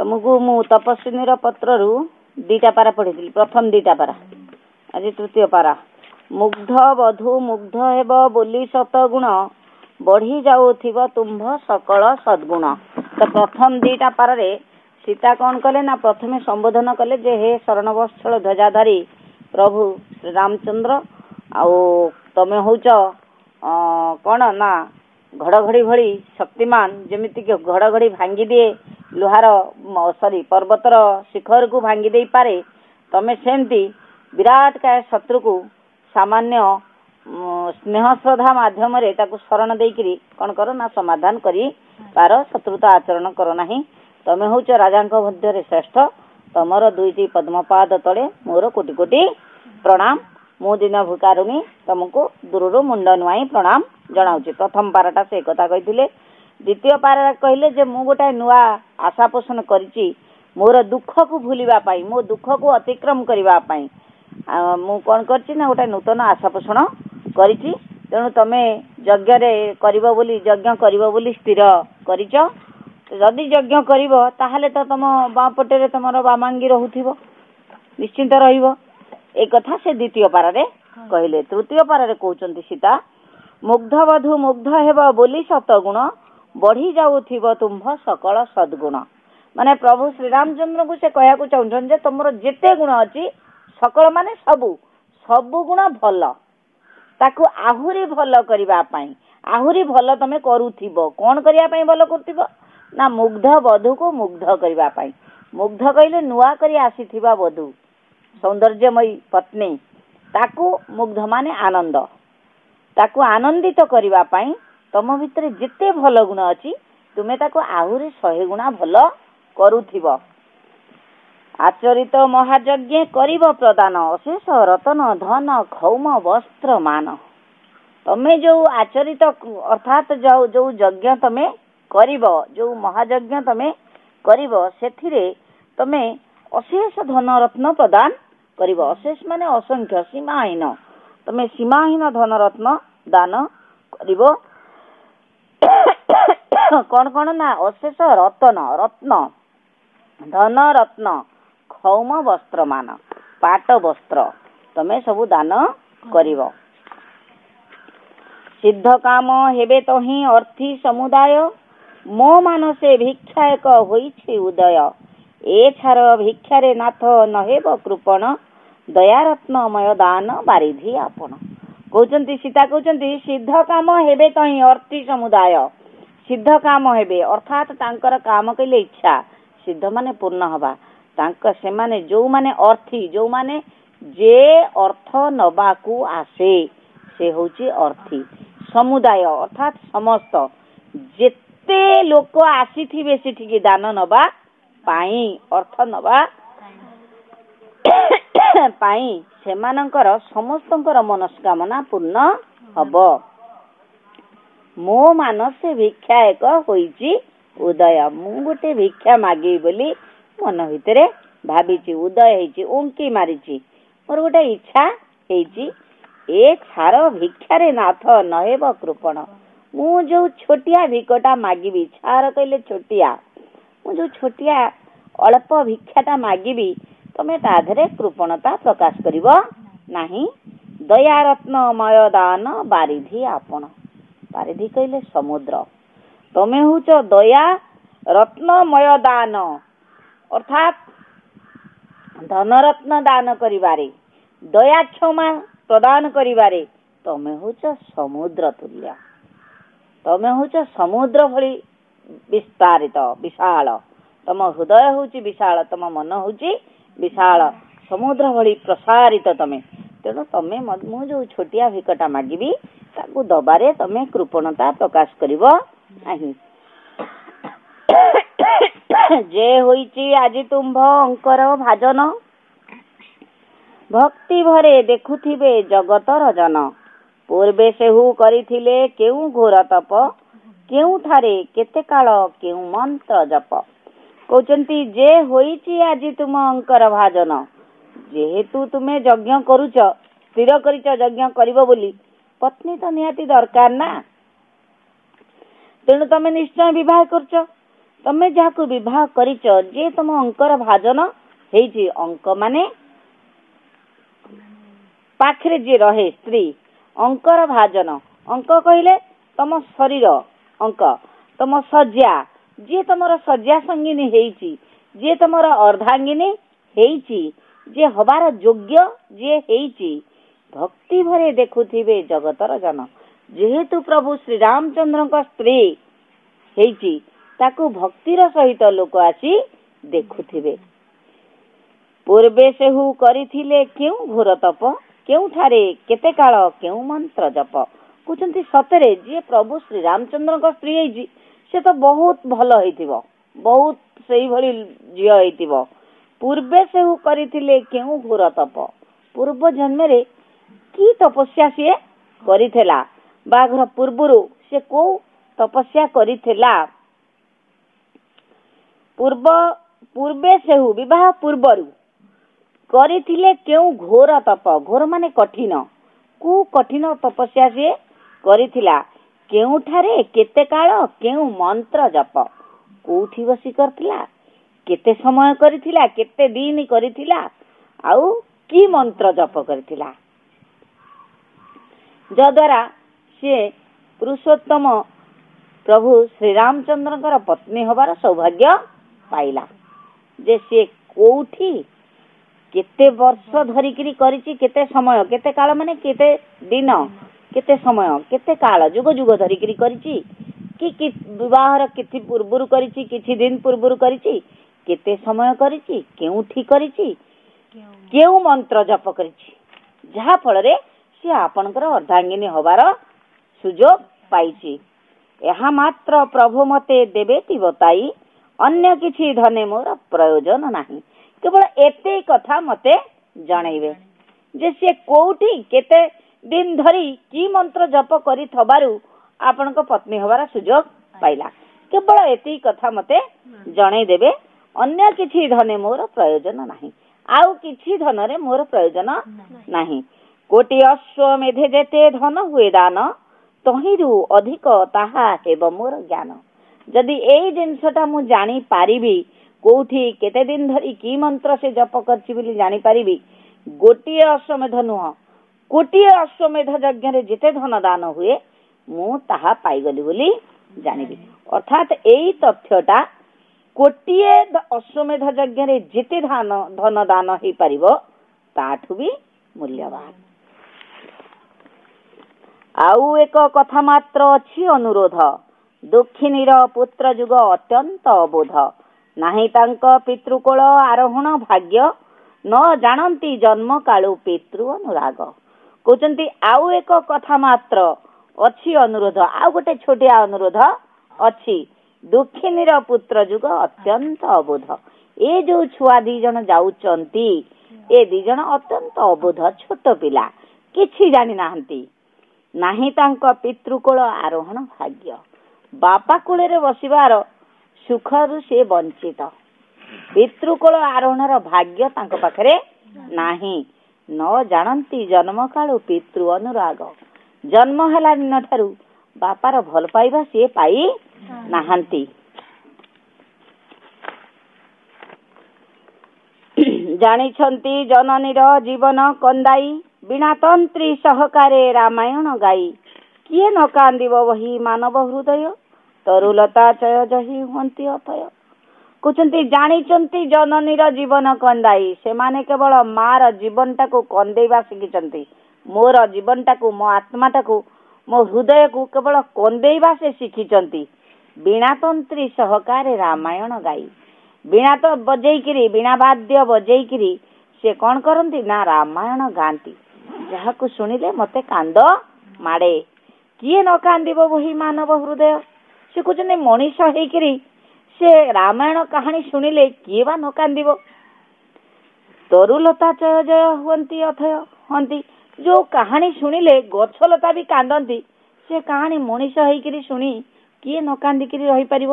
तुमको मु तपस्विनी पत्र दीटा पारा पढ़ी प्रथम दीटा पारा आज तृतीय पारा मुग्ध बधु मुग्ध हेब बोली सतगुण बढ़ी जाऊथिब तुम्भ सकल सद्गुण। तो प्रथम दीटा पारा रे सीता कौन कले ना प्रथमे संबोधन कले जे हे शरण वत्सल ध्वजाधारी प्रभु श्री रामचंद्र आउ तमे होच कौन ना घड़घड़ी भली शक्तिमान जमिति कि घड़घड़ी भांगी दिए लुहार सॉरी पर्वतर शिखर को भांगी दे पारे तमे सेमती विराट काय शत्रु को सामान्य स्नेह श्रद्धा माध्यम रे ताकू शरण देकरी कौन कर ना समाधान करी पार शत्रुता आचरण कर नाही। तमे होच राजांक मध्य रे श्रेष्ठ तमर दुईटी पद्मपाद तले मोर कोटि कोटि प्रणाम मु दिन भूकारुणी तुमको दूररू मुंड नुआई प्रणाम जनाऊँ। प्रथम पाराटा से कथा कही द्वितीय पारा कहले जे मु गोटे नुआ आशा पोषण करिछि मोर दुख को भूलिबा पाई मो दुख को अतिक्रम करिबा पाई मु कोन करछि ना गोटे नूतन आशा पोषण करिछि तेणु तमे यज्ञ रे करिवो बोली यज्ञ करिवो बोली स्थिर करिछ जदि यज्ञ करिवो ताहाले तो तुम बापटे रे तमरो बामांगी रहउथिबो निश्चिंत रहिबो ए कथा से द्वितीय पारा रे कहले। तृतीय पारा रे कहउचंती सीता मुग्ध बधु मुग्ध हेब बोली सतगुण बढ़ी जाऊथिब तुम्भ सकल सद्गुण माने प्रभु श्री रामचंद्र को से कहया को चाहउछन जे तमरो जेते गुण अछि सकल माने सबु सबु गुण भल ताकू आहुरी भल करिबा पई आहुरी भल तमे करूथिबो कोन करिया पई भल करथिबो ना मुग्ध बधु को मुग्ध करिबा पई मुग्ध कइले नुआ करी आसीथिबा बधु सौंदर्यमयी पत्नी ताकू मुग्ध माने आनंद ताकू आनंदित करिबा पई तम भितर जेते भल गुण अछि तुमे ताकू आहुरी 100 गुणा भल करूथिबो। आचरित महायज्ञ करिब प्रदान अशेष रतन धन खौम वस्त्र मान तमे जो आचरित अर्थात जो यज्ञ तमे करिब जो महायज्ञ तमे करिब सेथिरे तमे अशेष धन रत्न प्रदान करिब अशेष माने असंख्य सीमाहीन तमे सीमाहीन धन रत्न दान करिब कौन कौन ना अशेष रतन रत्न धन रत्न खौम वस्त्र मान पाट वस्त्र तमे सबु दान करिब। सिद्ध काम हेबे तहि अर्थी समुदाय मो मानसे भिक्षा एक होइछि उदय ए छार भिक्षारे नाथ नहेब कृपण दया रत्नमय दान बारिधि आपण कहउचंती सीता कहउचंती सिद्ध काम हेबे तहि अर्थी समुदाय सिद्ध काम हेबे अर्थात तांकर काम कइले इच्छा सिद्ध माने पूर्ण हवा तांक से माने जो माने अर्थी जो माने जे अर्थ नबाकू आसे से होची अर्थी समुदाय अर्थात समस्त जेते लोक आसीथिबे सेठिके दान नबा पाई अर्थ नबा पाई सेमानंकर समस्तंकर मनस्कामना पूर्ण हबो। मो मानसे भिक्षा एक होइची उदय मु गोटे भिक्षा मागी बोली मन भितरे भाबिची उदय हेची उंकी मारिची मोर गोटे इच्छा हेची ए छार भिक्षारे नाथ नहेब कृपण मु जो छोटिया भिकटा मागिबी छार कहले छोटिया मु जो छोटिया अल्प भिक्षाटा मागिबी तमे ताधरे कृपणता प्रकाश करिवो नाही। दया रत्नमय दान बारिधि आपण बारिधि कहले समुद्र तमे होच दया रत्नमय दान अर्थात धन रत्न दान करिवारे दया क्षमा प्रदान करिवारे तमे होच समुद्र तुल्य तमे होच समुद्र भली विस्तारित विशाल तम हृदय होची विशाल तम मन होची विशाल समुद्र भली प्रसारित तमे तेणु तमे मु जो छोटिया भिकटा मागिबी ताकू दबारे तमे कृपणता प्रकाश करिवो नाही। जे होइची आजि तुम्भ अंकर भाजन भक्ति भरे देखुथिबे जगतर जन पूर्वे सेहु करिथिले केउ घोर तप केउ ठारे केते काल केउ मंत्र जप कहउचंती जे होइची आजि तुम अंकर भाजन जेहेतु तुमे यज्ञ करूच स्थिर करिच यज्ञ करिवो बोली पत्नी तो निहाती दरकार ना तेणु तमे निश्चय विवाह करछ ତମେ ଯାହାକୁ ବିବାହ କରିଛ ଯେ ତମ ଅଙ୍କର ଭାଜନ ହେଇଛି, ଅଙ୍କ ମାନେ ପାଖରେ ଯିଏ ରହେ ସ୍ତ୍ରୀ, ଅଙ୍କର ଭାଜନ, ଅଙ୍କ କହିଲେ ତମ ଶରୀର ଅଙ୍କ, ତମ ଶଯ୍ୟା, ଯିଏ ତମର ଶଯ୍ୟା ସଙ୍ଗିନୀ ହେଇଛି, ଯିଏ ତମର ଅର୍ଦ୍ଧାଙ୍ଗିନୀ ହେଇଛି, ଯିଏ ହବାର ଯୋଗ୍ୟ ଯିଏ ହେଇଛି, ଭକ୍ତି ଭରେ ଦେଖୁଥିବେ ଜଗତର ଜନ। ଯେହେତୁ ପ୍ରଭୁ ଶ୍ରୀରାମଚନ୍ଦ୍ରଙ୍କ ସ୍ତ୍ରୀ ହେଇଛି, ତାକୁ ଭକ୍ତିର ସହିତ ଲୋକ ଆସି ଦେଖୁଥିବେ। ପୂର୍ବେ ସେହୁ କରିଥିଲେ କେଉଁ ଘୋର ତପ, କେଉଁଠାରେ କେତେ କାଳ କେଉଁ ମନ୍ତ୍ର ଜପ। କହୁଛନ୍ତି ସତରେ ଯିଏ ପ୍ରଭୁ ଶ୍ରୀରାମଚନ୍ଦ୍ରଙ୍କ ସ୍ତ୍ରୀ ହେଇଛି ସେ ତ ବହୁତ ଭଲ ହେଇଥିବ, ବହୁତ ସେଇଭଳି ଝିଅ ହେଇଥିବ। ପୂର୍ବେ ସେହୁ କରିଥିଲେ କେଉଁ ଘୋର ତପ, ପୂର୍ବ ଜନ୍ମରେ କି ତପସ୍ୟା ସିଏ କରିଥିଲା, ବାହାଘର ପୂର୍ବରୁ ସେ କୋଉ ତପସ୍ୟା କରିଥିଲା। ପୂର୍ବେ ସେହୁ ବିବାହ ପୂର୍ବରୁ କରିଥିଲେ କେଉଁ ଘୋର ତପ, ଘୋର ମାନେ କଠିନ, କୋଉ କଠିନ ତପସ୍ୟା ସିଏ କରିଥିଲା। କେଉଁଠାରେ କେତେ କାଳ କେଉଁ ମନ୍ତ୍ର ଜପ, କୋଉଠି ବସି କରିଥିଲା, କେତେ ସମୟ କରିଥିଲା, କେତେ ଦିନ କରିଥିଲା, ଆଉ କି ମନ୍ତ୍ର ଜପ କରିଥିଲା, ଯଦ୍ୱାରା ସିଏ ପୁରୁଷୋତ୍ତମ ପ୍ରଭୁ ଶ୍ରୀରାମଚନ୍ଦ୍ରଙ୍କର ପତ୍ନୀ ହବାର ସୌଭାଗ୍ୟ ପାଇଲା। ଯେ ସିଏ କୋଉଠି କେତେ ବର୍ଷ ଧରିକିରି କରିଛି, କେତେ ସମୟ, କେତେ କାଳ ମାନେ କେତେ ଦିନ, କେତେ ସମୟ, କେତେ କାଳ, ଯୁଗ ଯୁଗ ଧରିକିରି କରିଛି, କି ବିବାହର କିଛି ପୂର୍ବରୁ କରିଛି, କିଛି ଦିନ ପୂର୍ବରୁ କରିଛି, କେତେ ସମୟ କରିଛି, କେଉଁଠି କରିଛି, କେଉଁ ମନ୍ତ୍ର ଜପ କରିଛି, ଯାହା ଫଳରେ ସିଏ ଆପଣଙ୍କର ଅର୍ଦ୍ଧାଙ୍ଗିନୀ ହବାର ସୁଯୋଗ ପାଇଛି। ଏହା ମାତ୍ର ପ୍ରଭୁ ମତେ ଦେବେଟି ବତାଇ, ଅନ୍ୟ କିଛି ଧନେ ମୋର ପ୍ରୟୋଜନ ନାହିଁ। କେବଳ ଏତେ କଥା ମତେ ଜଣେଇବେ ଯେ ସିଏ କୋଉଠି କେତେ ଦିନ ଧରି କି ମନ୍ତ୍ର ଜପ କରିଥବାରୁ ଆପଣଙ୍କ ପତ୍ନୀ ହବାର ସୁଯୋଗ ପାଇଲା। କେବଳ ଏତିକି କଥା ମତେ ଜଣେଇଦେବେ, ଅନ୍ୟ କିଛି ଧନେ ମୋର ପ୍ରୟୋଜନ ନାହିଁ, ଆଉ କିଛି ଧନରେ ମୋର ପ୍ରୟୋଜନ ନାହିଁ। କୋଟି ଅଶ୍ୱମେଧେ ଯେତେ ଧନ ହୁଏ ଦାନ, ତହିଁରୁ ଅଧିକ ତାହା ହେବ ମୋର ଜ୍ଞାନ। ଯଦି ଏଇ ଜିନିଷଟା ମୁଁ ଜାଣିପାରିବି, କୋଉଠି କେତେ ଦିନ ଧରି କି ମନ୍ତ୍ର ସେ ଜପ କରିଛି ବୋଲି ଜାଣିପାରିବି, ଗୋଟିଏ ଅଶ୍ୱମେଧ ନୁହଁ, କୋଟିଏ ଅଶ୍ୱମେଧ ଯଜ୍ଞରେ ଯେତେ ଧନ ଦାନ ହୁଏ ମୁଁ ତାହା ପାଇଗଲି ବୋଲି ଜାଣିବି। ଅର୍ଥାତ୍ ଏଇ ତଥ୍ୟଟା କୋଟିଏ ଅଶ୍ୱମେଧ ଯଜ୍ଞରେ ଯେତେ ଧନ ଦାନ ହେଇପାରିବ ତାଠୁ ବି ମୂଲ୍ୟବାନ। ଆଉ ଏକ କଥା ମାତ୍ର ଅଛି ଅନୁରୋଧ, ଦୁଃଖିନୀର ପୁତ୍ର ଯୁଗ ଅତ୍ୟନ୍ତ ଅବୋଧ, ନାହିଁ ତାଙ୍କ ପିତୃକୋଳ ଆରୋହଣ ଭାଗ୍ୟ, ନ ଜାଣନ୍ତି ଜନ୍ମ କାଳୁ ପିତୃ ଅନୁରାଗ। କହୁଛନ୍ତି ଆଉ ଏକ କଥା ମାତ୍ର ଅଛି ଅନୁରୋଧ, ଆଉ ଗୋଟେ ଛୋଟିଆ ଅନୁରୋଧ ଅଛି, ଦୁଃଖିନୀର ପୁତ୍ର ଯୁଗ ଅତ୍ୟନ୍ତ ଅବୋଧ। ଏ ଯୋଉ ଛୁଆ ଦି ଜଣ ଯାଉଛନ୍ତି, ଏ ଦି ଜଣ ଅତ୍ୟନ୍ତ ଅବୋଧ, ଛୋଟ ପିଲା, କିଛି ଜାଣିନାହାନ୍ତି। ନାହିଁ ତାଙ୍କ ପିତୃକୋଳ ଆରୋହଣ ଭାଗ୍ୟ, ବାପା କୋଳରେ ବସିବାର ସୁଖରୁ ସେ ବଞ୍ଚିତ, ପିତୃକୋଳ ଆରୋହଣର ଭାଗ୍ୟ ତାଙ୍କ ପାଖରେ ନାହିଁ। ନ ଜାଣନ୍ତି ଜନ୍ମ କାଳୁ ପିତୃ ଅନୁରାଗ, ଜନ୍ମ ହେଲା ଦିନ ଠାରୁ ବାପାର ଭଲ ପାଇବା ସିଏ ପାଇ ନାହାନ୍ତି। ଜାଣିଛନ୍ତି ଜନନୀର ଜୀବନ କନ୍ଦାଇ, ବିଣା ତନ୍ତ୍ରୀ ସହକାରେ ରାମାୟଣ ଗାଇ, କିଏ ନ କାନ୍ଦିବ ବହି ମାନବ ହୃଦୟ, ତରୁଲତା ଚୟ ଜହି ହୁଅନ୍ତି ଅଥୟ। କହୁଛନ୍ତି ଜାଣିଛନ୍ତି ଜନନୀର ଜୀବନ କନ୍ଦାଇ, ସେମାନେ କେବଳ ମାର ଜୀବନଟାକୁ କନ୍ଦେଇବା ଶିଖିଛନ୍ତି, ମୋର ଜୀବନଟାକୁ, ମୋ ଆତ୍ମାଟାକୁ, ମୋ ହୃଦୟକୁ କେବଳ କନ୍ଦେଇବା ସେ ଶିଖିଛନ୍ତି। ବିଣା ତନ୍ତ୍ରୀ ସହକାରେ ରାମାୟଣ ଗାଇ, ବିଣା ତ ବଜେଇକିରି, ବିଣା ବାଦ୍ୟ ବଜେଇକିରି ସେ କଣ କରନ୍ତି ନା ରାମାୟଣ ଗାଆନ୍ତି, ଯାହାକୁ ଶୁଣିଲେ ମତେ କାନ୍ଦ ମାଡେ। କିଏ ନ କାନ୍ଦିବ ବହି ମାନବ ହୃଦୟ, ସେ କହୁଛନ୍ତି ମଣିଷ ହେଇକିରି ସେ ରାମାୟଣ କାହାଣୀ ଶୁଣିଲେ କିଏ ବା ନ କାନ୍ଦିବ। ତରୁଲତା ଚୟ ଜୟ ହୁଅନ୍ତି ଅଥୟ, ହୁଅନ୍ତି, ଯୋଉ କାହାଣୀ ଶୁଣିଲେ ଗଛଲତା ବି କାନ୍ଦନ୍ତି, ସେ କାହାଣୀ ମଣିଷ ହେଇକିରି ଶୁଣି କିଏ ନ କାନ୍ଦିକିରି ରହିପାରିବ।